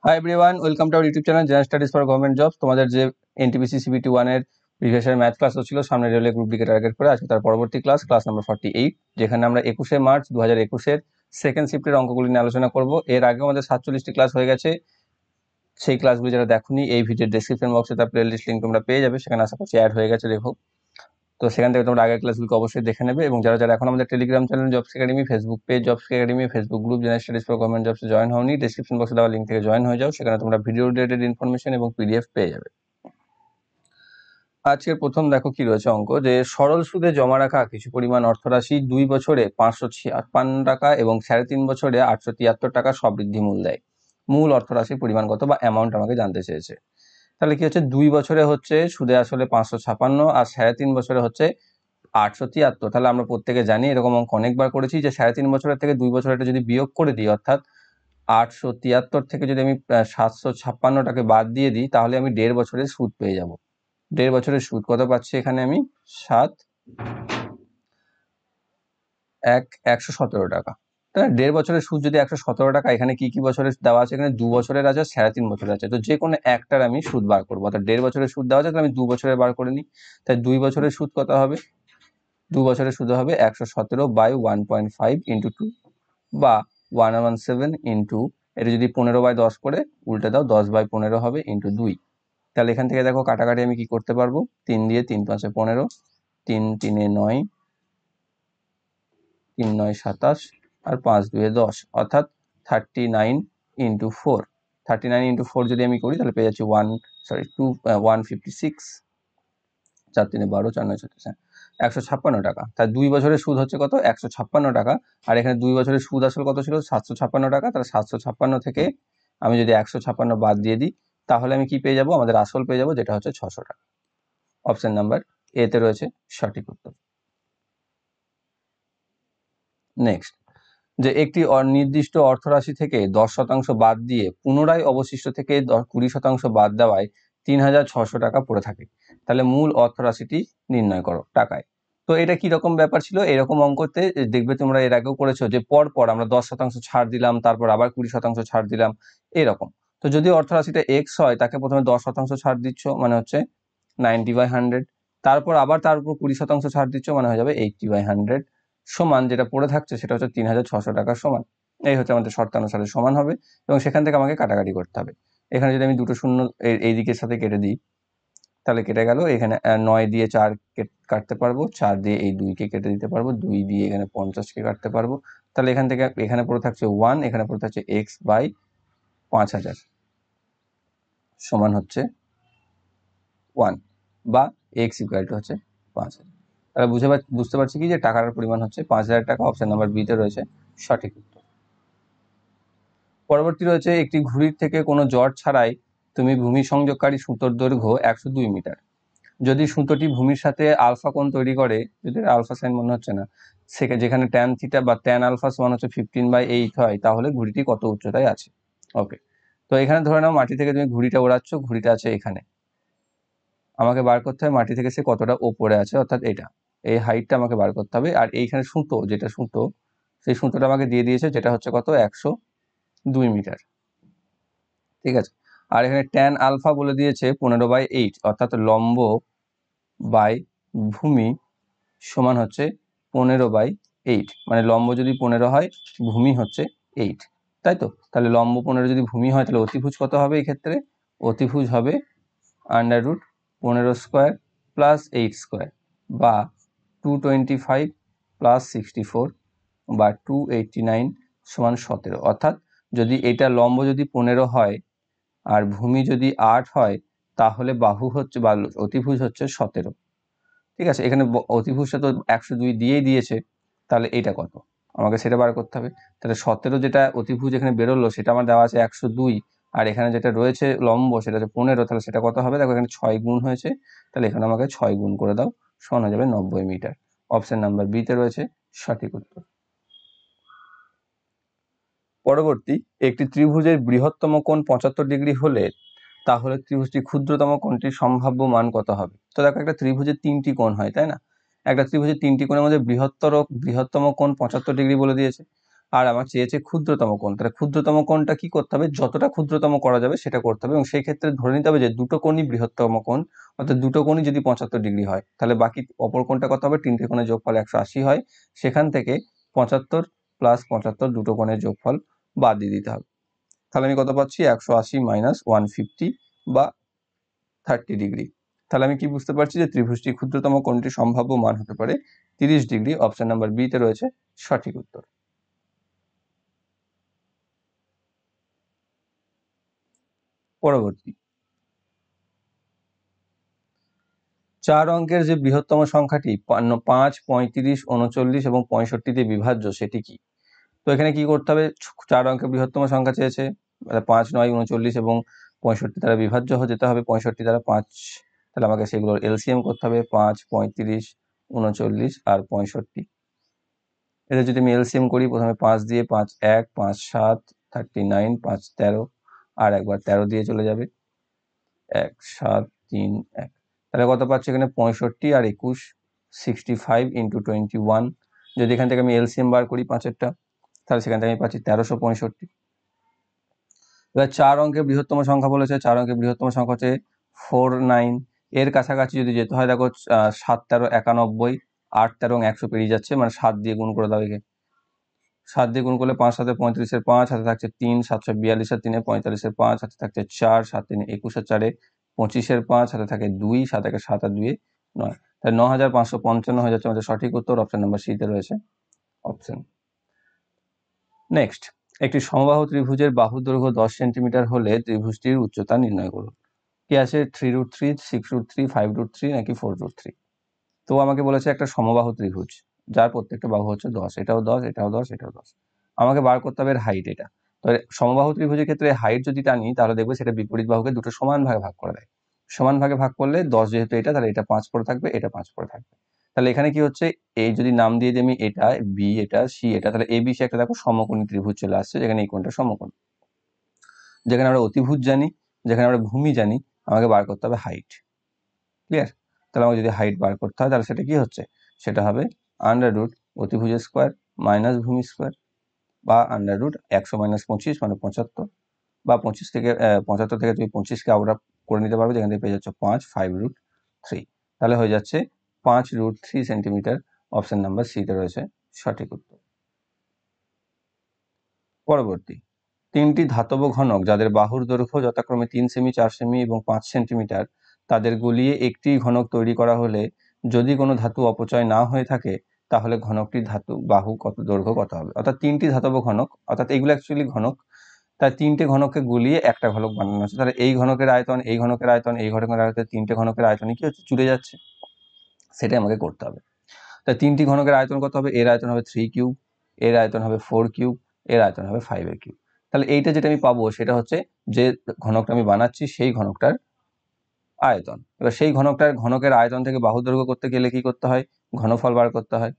Hi everyone, welcome to our YouTube channel general studies for government jobs. তোমাদের যে NTPC CBT 1 এর previous year math class হচ্ছিল, সামনে railway group decay target করে আজকে তার পরবর্তী ক্লাস নাম্বার 48, যেখানে আমরা 21শে মার্চ 2021 সেকেন্ড শিফটের অঙ্কগুলি নিয়ে আলোচনা করব। এর আগে আমাদের 47টি ক্লাস হয়ে গেছে। সেই ক্লাসগুলি যারা দেখোনি, এই ভিডিওর ডেসক্রিপশন বক্সে তার প্লেলিস্ট লিঙ্ক তোমরা পেয়ে যাবে, সেখানে আশা করছি অ্যাড হয়ে গেছে। দেখো, তো সেখান থেকে তোমরা আগের ক্লাসগুলোকে অবশ্যই দেখে নেবে। এবং যারা যারা এখন আমাদের Telegram channel jobs academy, Facebook page jobs academy, Facebook group general studies for government jobs join হওনি, ডেসক্রিপশন বক্সে দেওয়া লিঙ্ক থেকে জয়েন হয়ে যাও, সেখানে তোমরা ভিডিও রিলেটেড ইনফরমেশন এবং পিডিএফ পেয়ে যাবে। আজকের প্রথম দেখো কি রয়েছে অঙ্ক, যে সরল সুদে জমা রাখা কিছু পরিমাণ অর্থরাশি 2 বছরে 556 টাকা এবং 3.5 বছরে 873 টাকা সবৃদ্ধি মূল দেয়। মূল অর্থরাশির পরিমাণ কত বা অ্যামাউন্ট আমাকে জানতে চেয়েছে। তাহলে কি হচ্ছে, 2 বছরে হচ্ছে সুদে আসলে 556 আর 3.5 বছরে হচ্ছে 873। তাহলে আমরা প্রত্যেকে জানি, এরকম অঙ্ক অনেকবার করেছি, যে 3.5 বছরের থেকে 2 বছর এটা যদি বিয়োগ করে দিই, অর্থাৎ 873 থেকে যদি আমি 756টাকে বাদ দিয়ে দিই, তাহলে আমি 1.5 বছরের সুদ পেয়ে যাব। 1.5 বছরের সুদ কত পাচ্ছি এখানে আমি? 117 টাকা। তাহলে 1.5 বছরের সুদ যদি 117 টাকা, এখানে কি কি বছরের দেওয়া আছে? এখানে 2 বছরের আছে, 3.5 বছরের আছে। তো যে কোনো একটার আমি সুদ বার করবো, অর্থাৎ 1.5 বছরের সুদ দেওয়া আছে, তাহলে আমি 2 বছরের বার করে নিই। তাই 2 বছরের সুদ কত হবে? 2 বছরের সুদ হবে 117/1.5 ইন্টু 2 বা 117 ইন্টু, এটা যদি 15/10 করে উল্টে দাও, 10/15 হবে ইন্টু 2। তাহলে এখান থেকে দেখো কাটাকাটি আমি কি করতে পারবো, 3 দিয়ে 3 5 15, 3 3 9, 3 9 27 আর 5 2 10, অর্থাৎ 39 ইন্টু 4। 39 ইন্টু 4 যদি আমি করি, তাহলে পেয়ে যাচ্ছি 156, 4 3 12, 4 9 36, 156 টাকা। তাই 2 বছরের সুদ হচ্ছে কত? 156 টাকা। আর এখানে 2 বছরের সুদ আসলে কত ছিল? 756 টাকা। তাহলে 756 থেকে আমি যদি 156 বাদ দিয়ে দিই, তাহলে আমি কি পেয়ে যাব? আমাদের আসল পেয়ে যাব, যেটা হচ্ছে 600 টাকা। অপশন নাম্বার এ তে রয়েছে সঠিক উত্তর। নেক্সট, যে একটি নির্দিষ্ট অর্থরাশি থেকে 10% বাদ দিয়ে পুনরায় অবশিষ্ট থেকে 20% বাদ দেওয়ায় 3600 টাকা পড়ে থাকে। তাহলে মূল অর্থরাশিটি নির্ণয় করো টাকায়। তো এটা কি রকম ব্যাপার ছিল? এরকম অঙ্কতে দেখবে তোমরা এর আগেও করেছো, যে পর পর আমরা 10% ছাড় দিলাম, তারপর আবার 20% ছাড় দিলাম, এরকম। তো যদি অর্থরাশিটা এক্স হয়, তাকে প্রথমে 10% ছাড় দিচ্ছ, মানে হচ্ছে 90/100, তারপর আবার তার উপর 20% ছাড় দিচ্ছ, মানে হয়ে যাবে 80/100, সমান যেটা পড়ে থাকছে সেটা হচ্ছে 3600 টাকার সমান। এই হচ্ছে আমাদের শর্তানুসারে সমান হবে, এবং সেখান থেকে আমাকে কাটাকাটি করতে হবে। এখানে যদি আমি দুটো শূন্য এই দিকের সাথে কেটে দিই, তাহলে কেটে গেল। এখানে 9 দিয়ে 4 কাটতে পারবো, 4 দিয়ে এই 2কে কেটে দিতে পারবো, 2 দিয়ে এখানে 50কে কাটতে পারবো। তাহলে এখান থেকে এখানে পড়ে থাকছে 1, এখানে পড়ে থাকছে x/5000 সমান হচ্ছে 1, বা x হচ্ছে 5000। তাহলে বুঝতে পারছি কি, যে টাকার পরিমাণ হচ্ছে 5000 টাকা। অপশন নাম্বার বি তে রয়েছে সঠিক উত্তর। পরবর্তী রয়েছে, একটি ঘুড়ির থেকে কোনো জট ছাড়াই তুমি ভূমি সংযোগকারী সুতোর দৈর্ঘ্য 102 মিটার। যদি সুতোটি ভূমির সাথে আলফা কোণ তৈরি করে, যদি আলফা সাইন মনে হচ্ছে না, যেখানে ট্যান থিটা বা ট্যান আলফা সমান হচ্ছে 15/8 হয়, তাহলে ঘুড়িটি কত উচ্চতায় আছে? ওকে, তো এখানে ধরে নাও মাটি থেকে তুমি ঘুড়িটা ওড়াচ্ছ, ঘুড়িটা আছে এখানে। আমাকে বার করতে হবে মাটি থেকে সে কতটা ওপরে আছে, অর্থাৎ এটা, এই হাইটটা আমাকে বার করতে হবে। আর এইখানে সুতো, যেটা সুতো, সেই সুতোটা আমাকে দিয়ে দিয়েছে, যেটা হচ্ছে কত? 102 মিটার। ঠিক আছে। আর এখানে ট্যান আলফা বলে দিয়েছে 15/8, অর্থাৎ লম্ব বাই ভূমি সমান হচ্ছে 15/8, মানে লম্ব যদি 15 হয়, ভূমি হচ্ছে 8, তাই তো? তাহলে লম্ব 15 যদি ভূমি হয়, তাহলে অতিভুজ কত হবে এই ক্ষেত্রে? অতিভুজ হবে √15² প্লাস 8² বা 225 প্লাস 64 বা 289 সমান 17। অর্থাৎ যদি এটা লম্ব যদি 15 হয় আর ভূমি যদি 8 হয়, তাহলে বাহু হচ্ছে বা অতিভুজ হচ্ছে 17। ঠিক আছে, এখানে অতিভুজটা তো 102 দিয়েই দিয়েছে, তাহলে এটা কত আমাকে সেটা বার করতে হবে। তাহলে 17 যেটা অতিভুজ এখানে বেরোলো, সেটা আমার দেওয়া আছে 102, আর এখানে যেটা রয়েছে লম্ব সেটা হচ্ছে 15, তাহলে সেটা কত হবে? দেখো এখানে 6 গুণ হয়েছে, তাহলে এখানে আমাকে 6 গুণ করে দাও, সমান হয়ে যাবে 90 মিটার। অপশন নাম্বার বি তে রয়েছে সঠিক উত্তর। পরবর্তী, একটি ত্রিভুজের বৃহত্তম কোণ 75 ডিগ্রি হলে, তাহলে ত্রিভুজটি ক্ষুদ্রতম কোণটির সম্ভাব্য মান কত হবে? তো দেখো, একটা ত্রিভুজের 3টি কোণ হয়, তাই না? একটা ত্রিভুজের 3টি কোণের মধ্যে বৃহত্তম কোণ 75 ডিগ্রি বলে দিয়েছে। আর আমার চেয়েছে ক্ষুদ্রতম কোণ। তাহলে ক্ষুদ্রতম কোণটা কি করতে হবে, যতটা ক্ষুদ্রতম করা যাবে সেটা করতে হবে, এবং সেই ক্ষেত্রে ধরে নিতে হবে যে দুটো কোণই বৃহত্তম কোণ, অর্থাৎ দুটো কোণই যদি 75 ডিগ্রি হয় তাহলে বাকি অপর কোণটা কত হবে, তিনটে কোণের যোগফল 180 হয়, সেখান থেকে 75 প্লাস 75 দুটো কোণের যোগফল বাদ দিয়ে দিতে হবে। তাহলে আমি কত পাচ্ছি, 180 মাইনাস 150 বা 30 ডিগ্রি। তাহলে আমি কি বুঝতে পারছি যে ত্রিভুজটি ক্ষুদ্রতম কোণটির সম্ভাব্য মান হতে পারে 30 ডিগ্রি। অপশন নাম্বার বি তে রয়েছে সঠিক উত্তর। পরবর্তী 4 অঙ্কের যে বৃহত্তম সংখ্যাটি 5, 35, 39 এবং 65 দিয়ে বিভাজ্য সেটি কি? তো এখানে কি করতে হবে, 4 অঙ্কের বৃহত্তম সংখ্যা চেয়েছে, 5, 9, 39 এবং 65 দ্বারা বিভাজ্য যেতে হবে, 65 দ্বারা 5, তাহলে আমাকে সেগুলোর এলসিএম করতে হবে, 5, 35, 39 আর 65। এটা যদি আমি এলসিএম করি, প্রথমে 5 দিয়ে 5 1, 5 7, 39, 5 13, আর একবার 13 দিয়ে চলে যাবে, 1 7 3 1। তাহলে কত পাচ্ছি এখানে, 65 আর 21, 65 ইন্টু 21। যদি এখান থেকে আমি এলসিএম বার করি 5-এরটা, তাহলে সেখান থেকে আমি পাচ্ছি 1365। এবার 4 অঙ্কের বৃহত্তম সংখ্যা বলেছে, 4 অঙ্কের বৃহত্তম সংখ্যা হচ্ছে 49। এর কাছাকাছি যদি যেতে হয়, দেখো 7 13 91, 8 13 100 পেরিয়ে যাচ্ছে, মানে 7 দিয়ে গুণ করে দাও একে। 7 দিয়ে গুণ করলে 5 7 35 5, হাতে থাকছে 3, 7 42 3 45 5, হাতে থাকছে 4, 7 3 21 4 25 5, হাতে থাকে 2, 7 1 7 আর 2 9। তাই 9555 হয়ে যাচ্ছে আমাদের সঠিক উত্তর। অপশন নাম্বার সি তে রয়েছে অপশন। নেক্সট, একটি সমবাহু ত্রিভুজের বাহুর দৈর্ঘ্য 10 সেন্টিমিটার হলে ত্রিভুজটির উচ্চতা নির্ণয় করুন। কি আছে, 3√3, 6√3, 5√3 নাকি 4√3? তো আমাকে বলেছে একটা সমবাহু ত্রিভুজ যার প্রত্যেকটা বাহু হচ্ছে 10, এটাও 10, এটাও 10, এটাও 10। আমাকে বার করতে হবে হাইট। এটা তো সমবাহু ত্রিভুজের ক্ষেত্রে হাইট যদি টানি তাহলে দেখবে সেটা বিপরীত বাহুকে দুটো সমান ভাগে ভাগ করে দেয়। সমান ভাগে ভাগ করলে 10 যেহেতু এটা, তাহলে এটা 5 পড়ে থাকবে, এটা 5 পড়ে থাকবে। তাহলে এখানে কি হচ্ছে, এই যদি নাম দিয়ে দিই আমি, এটা বি, এটা সি, এটা, তাহলে এ বি সি একটা দেখো সমকোণী ত্রিভুজ চলে আসছে, যেখানে এই কোণটা সমকোণ। যেখানে আমরা অতিভুজ জানি, যেখানে আমরা ভূমি জানি, আমাকে বার করতে হবে হাইট। ক্লিয়ার? তাহলে আমাকে যদি হাইট বার করতে হয় তাহলে সেটা কি হচ্ছে, সেটা হবে আন্ডাররুট অতিভুজের স্কোয়ার মাইনাস ভূমি স্কোয়ার, বা আন্ডাররুট 100 মাইনাস 25 মানে 75, বা 25 থেকে 75 থেকে তুমি 25কে আউট করে নিতে পারবে, যেখান থেকে পেয়ে যাচ্ছে 5, 5√3। তাহলে হয়ে যাচ্ছে 5√3 সেন্টিমিটার। অপশন নাম্বার সি তে রয়েছে সঠিক উত্তর। পরবর্তী, 3টি ধাতব ঘনক যাদের বাহুর দৈর্ঘ্য যথাক্রমে 3 সেমি, 4 সেমি এবং 5 সেন্টিমিটার, তাদের গলিয়ে একটি ঘনক তৈরি করা হলে যদি কোনো ধাতু অপচয় না হয়ে থাকে তাহলে ঘনকটির ধাতু বাহু কত দৈর্ঘ্য কত হবে। অর্থাৎ 3টি ধাতব ঘনক, অর্থাৎ এগুলো অ্যাকচুয়ালি ঘনক, তাই 3টে ঘনককে গুলিয়ে একটা ঘনক বানানো হচ্ছে। তাহলে এই ঘনকের আয়তন, এই ঘনকের আয়তন, এই ঘনকের আয়তন, 3টে ঘনকের আয়তনে কি হচ্ছে, জুড়ে যাচ্ছে, সেটাই আমাকে করতে হবে। তাই 3টি ঘনকের আয়তন কত হবে, এর আয়তন হবে 3 কিউব, এর আয়তন হবে 4 কিউব, এর আয়তন হবে 5 এর কিউব। তাহলে এইটা যেটা আমি পাবো সেটা হচ্ছে যে ঘনকটা আমি বানাচ্ছি সেই ঘনকটার আয়তন। এবার সেই ঘনকের আয়তন থেকে বাহু দৈর্ঘ্য করতে গেলে কি করতে হয়, ঘনফল বার করতে হয়,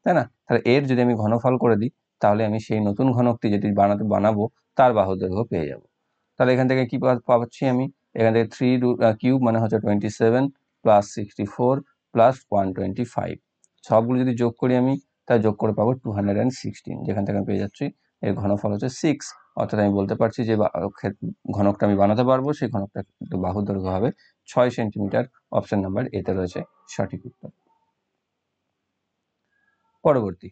তাই না? তাহলে এর যদি আমি ঘনফল করে দিই তাহলে আমি সেই নতুন ঘনকটি যেটি বানাবো তার বাহু দৈর্ঘ্য পেয়ে যাব। তাহলে এখান থেকে কি পাচ্ছি আমি, এখান থেকে 3 কিউব মানে হচ্ছে 27 প্লাস 64 প্লাস 125, সবগুলো যদি যোগ করি আমি, তাই যোগ করে পাবো 216, যেখান থেকে আমি পেয়ে যাচ্ছি এর ঘনফল হচ্ছে 6। অর্থাৎ আমি বলতে পারছি যে ঘনকটা আমি বানাতে পারবো, সেই ঘনকটা বাহু দৈর্ঘ্য হবে 6 সেন্টিমিটার। অপশন নাম্বার এতে রয়েছে সঠিক উত্তর। পরবর্তী,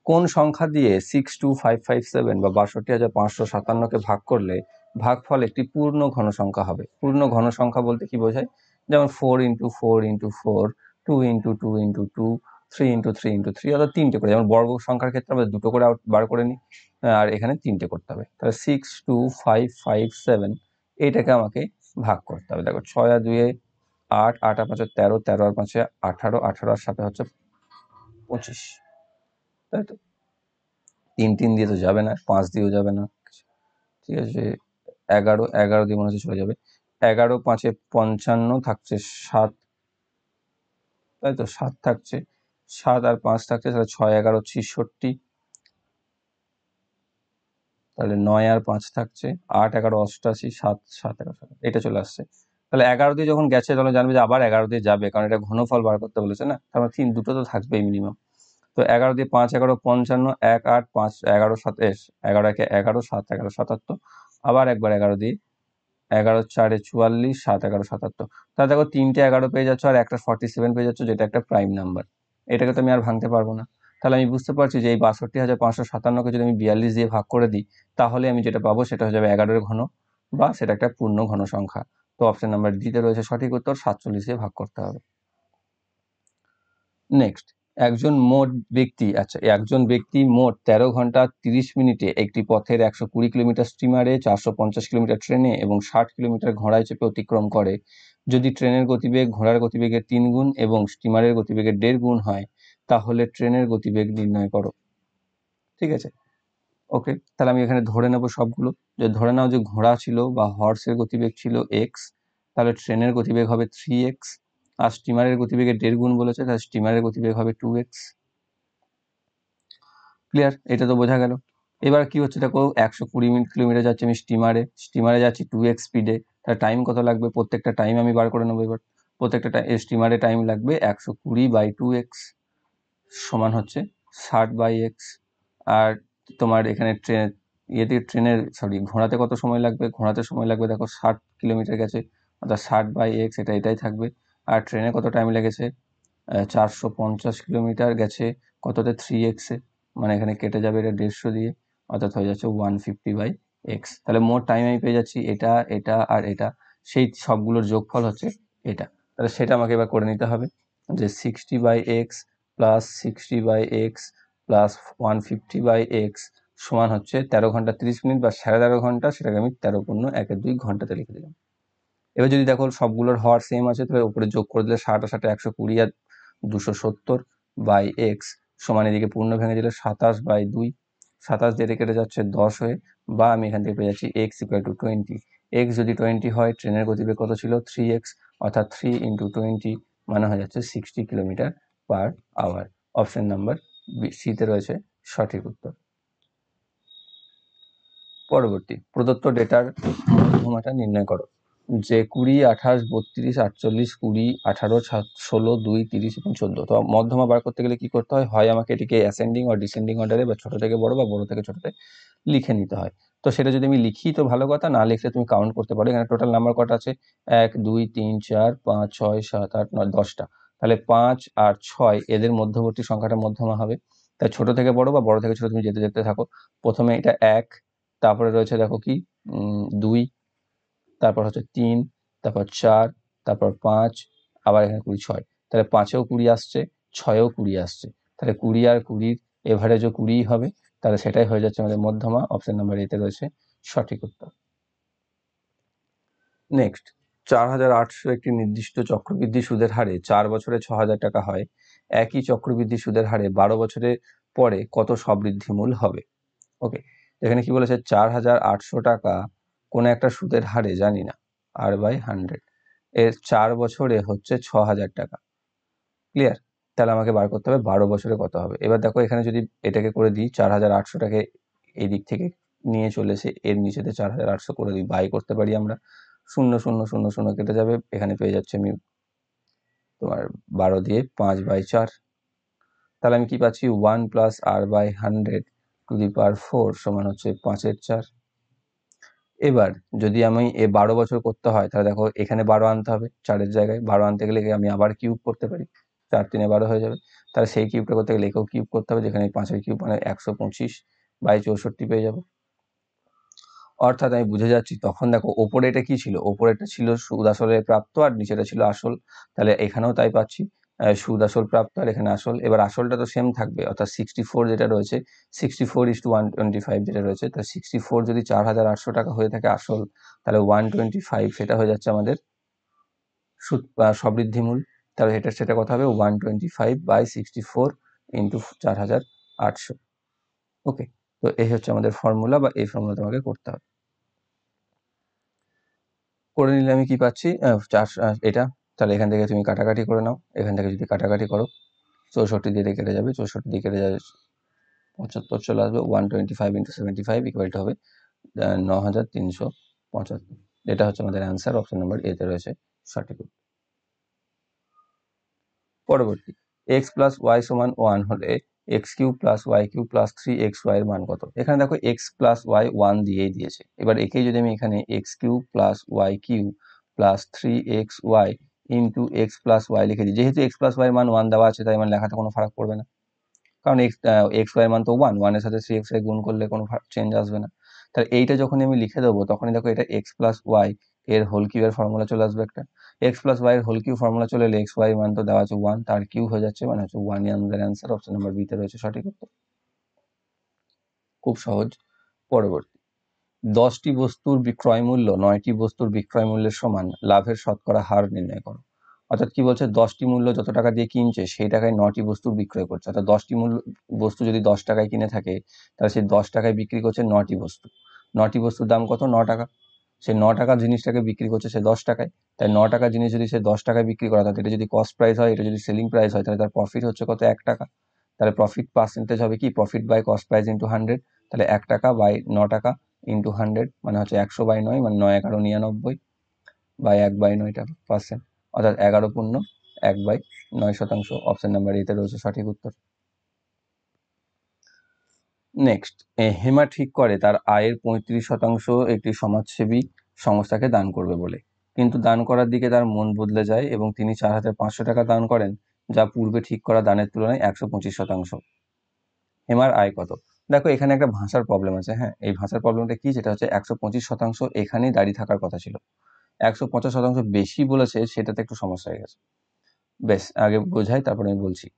কোন সংখ্যা দিয়ে 62557 বা ৬২৫৫৭কে ভাগ করলে ভাগফল একটি পূর্ণ ঘন সংখ্যা হবে। পূর্ণ ঘন সংখ্যা বলতে কি বোঝায়, যেমন 4 into 4 into 4, 2 into 2 into 2, 3 into 3 into 3, অর্থাৎ 3টে করে। যেমন বর্গ সংখ্যার ক্ষেত্রে আমরা দুটো করে বার করে নিই, আর এখানে 3টে করতে হবে। তাহলে 62557 এইটাকে আমাকে ভাগ করতে হবে। দেখো 6 আর 2 8, 8 আর 5 13, 13 আর 5 18, 18 আর 7 হচ্ছে 25, তাই তো? 3 দিয়ে তো যাবে না, 5 দিয়েও যাবে না, ঠিক আছে? 11 দিয়ে মনে হচ্ছে চলে যাবে। 11 5 55 থাকছে 7, তাই তো? 7 থাকছে, 7 আর 5 থাকছে, তাহলে 6 11 66, তাহলে 9 আর 5 থাকছে, 8 11 88, 7 7 11 এটা চলে আসছে। তাহলে 11 দিয়ে যখন গেছে তখন জানবে যে আবার 11 দিয়ে যাবে, কারণ এটা ঘনফল বার করতে বলেছে না, তার মানে 3 দুটো তো থাকবেই মিনিমাম। তো 11 দিয়ে 5 11 55, 1 8 5 11 27, 11 একে 11 7 11 77, আবার একবার 11 দিই, 11 4 44, 7 11 77। তাহলে দেখো 3টে 11 পেয়ে যাচ্ছ আর একটা 47 পেয়ে যাচ্ছ, যেটা একটা প্রাইম নাম্বার। এটাকে তো আমি আর ভাঙতে পারবো না। তাহলে আমি বুঝতে পারছি যে এই 62,557কে যদি আমি 42 দিয়ে ভাগ করে দিই, তাহলে আমি যেটা পাবো সেটা হয়ে যাবে 11 ঘন, বা সেটা একটা পূর্ণ ঘন সংখ্যা। তো অপশন নাম্বার ডিতে রয়েছে সঠিক উত্তর, 47 দিয়ে ভাগ করতে হবে। নেক্সট, একজন ব্যক্তি মোট 13 ঘন্টা 30 মিনিটে একটি পথের 120 কিলোমিটার স্টিমারে, 450 কিলোমিটার ট্রেনে এবং 60 কিলোমিটার ঘোড়ায় চেপে অতিক্রম করে। যদি ট্রেনের গতিবেগ ঘোড়ার গতিবেগের 3 গুণ এবং স্টিমারের গতিবেগের 1.5 গুণ হয়, তাহলে ট্রেনের গতিবেগ নির্ণয় করো। ঠিক আছে, ওকে। তাহলে আমি এখানে ধরে নেব সবগুলো, যে ধরে নাও যে ঘোড়া ছিল বা হর্সের গতিবেগ ছিল এক্স, তাহলে ট্রেনের গতিবেগ হবে 3x, আর স্টিমারের গতিবেগের 1.5 গুণ বলেছে, তাহলে স্টিমারের গতিবেগ হবে 2x। ক্লিয়ার? এটা তো বোঝা গেল। এবার কি হচ্ছে দেখো, 120 কিলোমিটার যাচ্ছে আমি স্টিমারে যাচ্ছি 2x স্পিডে, তাহলে টাইম কত লাগবে? প্রত্যেকটা টাইম আমি বার করে নেবো। এবার প্রত্যেকটা স্টিমারে টাইম লাগবে 120/2x সমান হচ্ছে 60/x। আর তোমার এখানে ঘোড়াতে কত সময় লাগবে? ঘোড়াতে সময় লাগবে দেখো 60 কিলোমিটার গেছে, অর্থাৎ 60/x, এটাই থাকবে। আর ট্রেনে কত টাইম লেগেছে? 450 কিলোমিটার গেছে কততে? 3x এ, মানে এখানে কেটে যাবে এটা 150 দিয়ে, অর্থাৎ হয়ে যাচ্ছে 150/x। তাহলে মোট টাইম আমি পেয়ে যাচ্ছি এটা, এটা আর এটা, সেই সবগুলোর যোগফল হচ্ছে এটা। তাহলে সেটা আমাকে এবার করে নিতে হবে, যে 60/x plus 60/x plus 150/x সমান হচ্ছে 13 ঘন্টা 30 মিনিট বা 13.5 ঘন্টা, সেটাকে আমি 13.12 ঘন্টাতে লিখে দিলাম। এবার যদি দেখো সবগুলোর হওয়ার সেম আছে, তাহলে উপরে যোগ করে দিলে 60 আর 60 120 আর 270/x সমান, এদিকে পূর্ণ ভেঙে দিলে 27/2, 27 দিয়ে কেটে যাচ্ছে 10 হয়ে, বা আমি এখান থেকে পেয়ে যাচ্ছি x = 20। x যদি 20 হয়, ট্রেনের গতিবেগ কত ছিল? 3x, অর্থাৎ 3 × 20 মানে হয়ে যাচ্ছে 60 কিলোমিটার/আওয়ার। অপশন নাম্বার সিতে রয়েছে সঠিক উত্তর। পরবর্তী, প্রদত্ত ডেটার মধ্যমাটা নির্ণয় করো। যে 20, 28, 32, 48, 20, 18, 16, 2, 30 এবং 14। তো মধ্যমা বার করতে গেলে কি করতে হয়? হয় আমাকে এটিকে অ্যাসেন্ডিং বা ডিসেন্ডিং অর্ডারে, বা ছোট থেকে বড় বা বড় থেকে ছোটতে লিখে নিতে হয়। তো সেটা যদি আমি লিখি তো ভালো কথা, না লিখলে তুমি কাউন্ট করতে পারো। এখানে টোটাল নাম্বার কটা আছে? 1 2 3 4 5 6 7 8 9 10টা। তাহলে 5 আর 6 এদের মধ্যবর্তী সংখ্যাটা মধ্যমা হবে। তাই ছোট থেকে বড় বা বড় থেকে ছোট তুমি যেতে যেতে থাকো। প্রথমে এটা 1, তারপরে রয়েছে দেখো কি 2, তারপর হচ্ছে 3, তারপর 4, তারপর 5, আবার এখানে 20 6। তাহলে 5এও 20 আসছে, 6এও 20 আসছে, তাহলে 20 আর 20 এভারেজও 20 হবে। তাহলে সেটাই হয়ে যাচ্ছে আমাদের মধ্যমা। অপশন নাম্বার এতে রয়েছে সঠিক উত্তর। নেক্সট, 4,800 একটি নির্দিষ্ট চক্রবৃদ্ধি সুদের হারে 4 বছরে 6,000 টাকা হয়। একই চক্রবৃদ্ধি সুদের হারে 12 বছরের পরে কত সবৃদ্ধিমূল হবে? ওকে, এখানে কি বলেছে? 4,800 টাকা কোনো একটা সুদের হারে, জানি না, R/100, এর 4 বছরে হচ্ছে 6,000 টাকা। ক্লিয়ার? তাহলে আমাকে বার করতে হবে 12 বছরে কত হবে। এবার দেখো এখানে যদি এটাকে করে দিই, 4,800 টাকে এই দিক থেকে নিয়ে চলে এসে এর নিচেতে 4,800 করে দিই, বাই করতে পারি আমরা। 0 0 0 0 কেটে যাবে, এখানে পেয়ে যাচ্ছে আমি তোমার 12 দিয়ে 5/4। তাহলে আমি কি পাচ্ছি? 1 + R/100 সমান হচ্ছে 5-এর 4। এবার যদি আমি 12 বছর করতে হয়, তাহলে দেখো এখানে 12 আনতে হবে, 4-এর জায়গায় 12 আনতে গেলে আমি আবার কিউব করতে পারি, 4 × 3 = 12 হয়ে যাবে। তাহলে সেই কিউবটা করতে গেলে একেও কিউব করতে হবে, যেখানে 5-এর কিউব মানে 125/64 পেয়ে যাবো। অর্থাৎ আমি বুঝে যাচ্ছি, তখন দেখো ওপরে এটা কি ছিল? ওপরে এটা ছিল সুদ আসলে প্রাপ্ত, আর নিচেটা ছিল আসল। তাহলে এখানেও তাই পাচ্ছি, সুদ আসল প্রাপ্ত, আর এখানে আসল। এবার আসলটা তো সেম থাকবে, অর্থাৎ 64 যেটা রয়েছে, 64:125 যেটা রয়েছে, তাহলে 64 যদি 4,800 টাকা হয়ে থাকে আসল, তাহলে 125 সেটা হয়ে যাচ্ছে আমাদের সুদ সবৃদ্ধিমূল। তাহলে সেটা কথা হবে 125/64 × 4,800। ওকে, তো এই হচ্ছে আমাদের ফর্মুলা, বা এই ফর্মুলা তোমাকে করতে হবে। করে নিলে আমি কি পাচ্ছি? এটা। তাহলে এখান থেকে তুমি কাটাকাটি করে নাও, এখান থেকে যদি কাটাকাটি করো 64 দিয়ে কেটে যাবে, 64 দিয়ে কেটে যাবে 75 চলে আসবে, 125 × 75 = হবে 9,375। এটা হচ্ছে আমাদের অ্যান্সার। অপশন নাম্বার এতে রয়েছে সঠিক উত্তর। পরবর্তী, x + y = 1 হলে x cube plus y cube plus 3xy এর মান কত? এখানে দেখো এক্স প্লাস ওয়াই 1 দিয়েই দিয়েছে। এবার একেই যদি আমি এখানে x cube plus y cube plus 3xy into x plus y লিখে দিই, যেহেতু এক্স প্লাস ওয়াই এর মান 1 দেওয়া আছে তাই আমার লেখাতে কোনো ফারাক পড়বে না, কারণ এক্স ওয়াই এর মান তো 1 এর সাথে 3xy গুণ করলে কোনো চেঞ্জ আসবে না। তাহলে এইটা যখনই আমি লিখে দেবো তখনই দেখো এটা এক্স প্লাস ওয়াই এর হোল কিউবের ফর্মুলা চলে আসবে একটা। এক্স প্লাস ওয়াই এর হোল কিউব ফর্মুলা চলে এলে এক্স ওয়াই মান তো দেওয়া আছে 1, তার কিউ হয়ে যাচ্ছে, মানে হচ্ছে 1ই আমাদের অ্যান্সার। অপশন নাম্বার বি তে রয়েছে সঠিক উত্তর। খুব সহজ। পরবর্তী, 10টি বস্তুর বিক্রয় মূল্য 9টি বস্তুর বিক্রয় মূল্যের সমান, লাভের শতকরা হার নির্ণয় করো। অর্থাৎ কি বলছে, 10টি মূল্য যত টাকা দিয়ে কিনছে সেই টাকায় 9টি বস্তু বিক্রয় করছে। অর্থাৎ 10টি বস্তু যদি 10 টাকায় কিনে থাকে তাহলে সেই 10 টাকায় বিক্রি করছে 9টি বস্তু। 9টি বস্তুর দাম কত? 9 টাকা। সেই 9 টাকার জিনিসটাকে বিক্রি করছে সে 10 টাকায়। তাই 9 টাকার জিনিস যদি সে 10 টাকায় বিক্রি করা, তাহলে এটা যদি কস্ট প্রাইস হয়, এটা যদি সেলিং প্রাইস হয়, তাহলে তার প্রফিট হচ্ছে কত? 1 টাকা। তাহলে প্রফিট পার্সেন্টেজ হবে কি? Profit by cost price into 100। তাহলে 1 টাকা বাই 9 টাকা ইন্টু 100 মানে হচ্ছে 100 বাই 9, মানে 9 11 99 বাই 1 বাই 9 টাকা পার্সেন্ট, অর্থাৎ 11 পূর্ণ 1 বাই 9%। অপশন নাম্বার এতে রয়েছে সঠিক উত্তর। নেক্সট, হেমা ঠিক করে তার আয়ের 35% একটি সমাজসেবী সংস্থাকে দান করবে বলে, কিন্তু দান করার দিকে তার মন বদলে যায় এবং তিনি 4500 টাকা দান করেন, যা পূর্বে ঠিক করা দানের তুলনায় 125%। হেমার আয় কত? দেখো এখানে একটা ভাষার প্রবলেম আছে। হ্যাঁ, এই ভাষার প্রবলেমটা কি? যেটা হচ্ছে 125% এখানেই দাঁড়িয়ে থাকার কথা ছিল, 150% বেশি বলেছে, সেটাতে একটু সমস্যা হয়ে গেছে। বেশ, আগে বোঝাই তারপরে আমি বলছি।